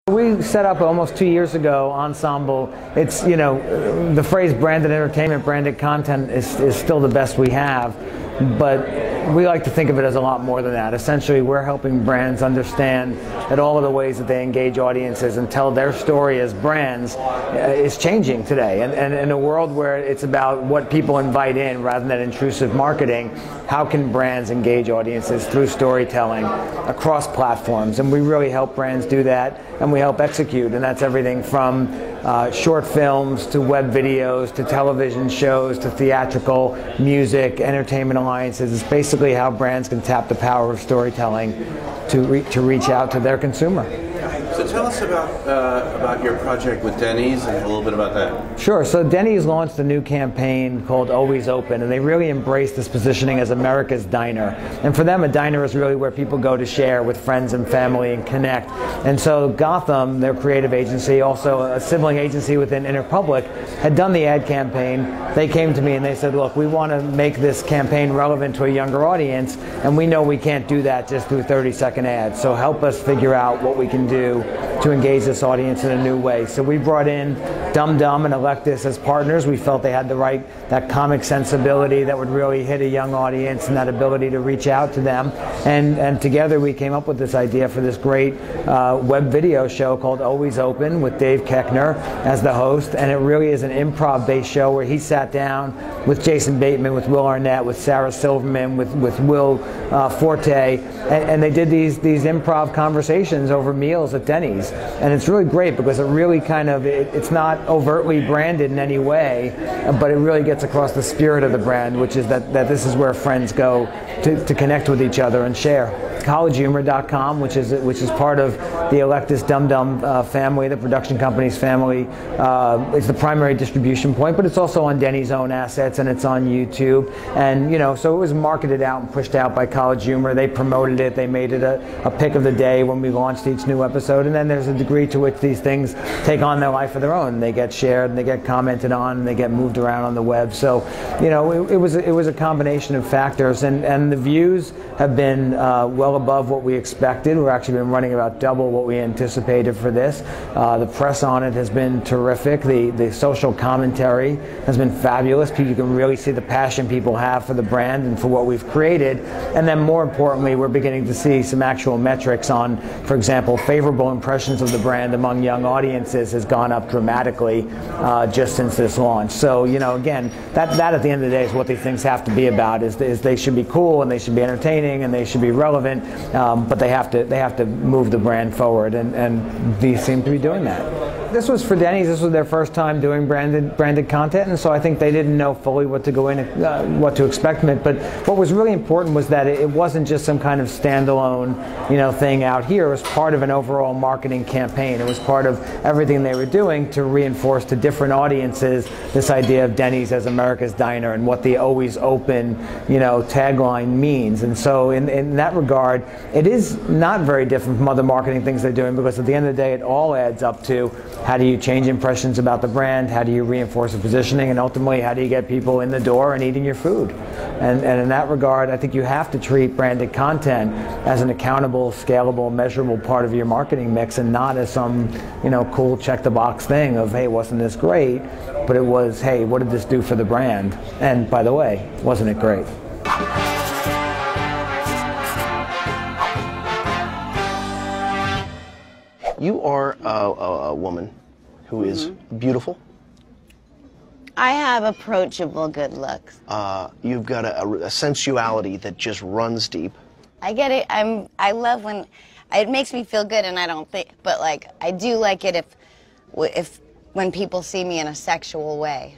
We set up almost 2 years ago Ensemble. It's, you know, the phrase branded entertainment, branded content is still the best we have, but we like to think of it as a lot more than that. Essentially, we're helping brands understand that all of the ways that they engage audiences and tell their story as brands is changing today. And in a world where it's about what people invite in rather than intrusive marketing, how can brands engage audiences through storytelling across platforms? And we really help brands do that, and we help execute, and that's everything from short films to web videos to television shows to theatrical, music, entertainment alliances. It's basically how brands can tap the power of storytelling to reach out to their consumer. So tell us about your project with Denny's and a little bit about that. Sure. So Denny's launched a new campaign called Always Open, and they really embrace this positioning as America's diner. And for them, a diner is really where people go to share with friends and family and connect. And so Gotham, their creative agency, also a sibling agency within Interpublic, had done the ad campaign. They came to me and they said, look, we want to make this campaign relevant to a younger audience, and we know we can't do that just through 30-second ads. So help us figure out what we can do to engage this audience in a new way. So we brought in Dum Dum and Electus as partners. We felt they had that comic sensibility that would really hit a young audience and that ability to reach out to them. And together we came up with this idea for this great web video show called Always Open with Dave Koechner as the host. And it really is an improv-based show where he sat down with Jason Bateman, with Will Arnett, with Sarah Silverman, with Will Forte, and they did these improv conversations over meals at Denny's. And it's really great because it really kind of, it's not overtly branded in any way, but it really gets across the spirit of the brand, which is that this is where friends go to connect with each other and share. CollegeHumor.com, which is part of the Electus Dum Dum family, the production company's family. It's the primary distribution point, but it's also on Denny's own assets, and it's on YouTube. And, you know, so it was marketed out and pushed out by College Humor. They promoted it. They made it a pick of the day when we launched each new episode. And then there's a degree to which these things take on their life of their own. They get shared, and they get commented on, and they get moved around on the web. So, you know, it was a combination of factors, and the views have been well above what we expected. We've actually been running about double what we anticipated for this. The press on it has been terrific. The social commentary has been fabulous. You can really see the passion people have for the brand and for what we've created. And then more importantly, we're beginning to see some actual metrics on, for example, favorable impressions of the brand among young audiences has gone up dramatically just since this launch. So, you know, again, that at the end of the day is what these things have to be about, is they should be cool and they should be entertaining and they should be relevant, but they have to move the brand forward, and these seem to be doing that. This was for Denny's. This was their first time doing branded content, and so I think they didn't know fully what to go in, what to expect from it. But what was really important was that it wasn't just some kind of standalone, you know, thing out here. It was part of an overall marketing campaign. It was part of everything they were doing to reinforce to different audiences this idea of Denny's as America's diner and what the Always Open, you know, tagline means. And so in that regard, it is not very different from other marketing things they're doing, because at the end of the day, it all adds up to how do you change impressions about the brand, how do you reinforce the positioning, and ultimately how do you get people in the door and eating your food. And in that regard, I think you have to treat branded content as an accountable, scalable, measurable part of your marketing mix, and not as some, you know, cool check the box thing of, hey, wasn't this great? But it was, hey, what did this do for the brand? And by the way, wasn't it great? You are a woman who is beautiful. I have approachable good looks. You've got a sensuality that just runs deep. I get it. I love when it makes me feel good, and I don't think, but like I do like it if when people see me in a sexual way.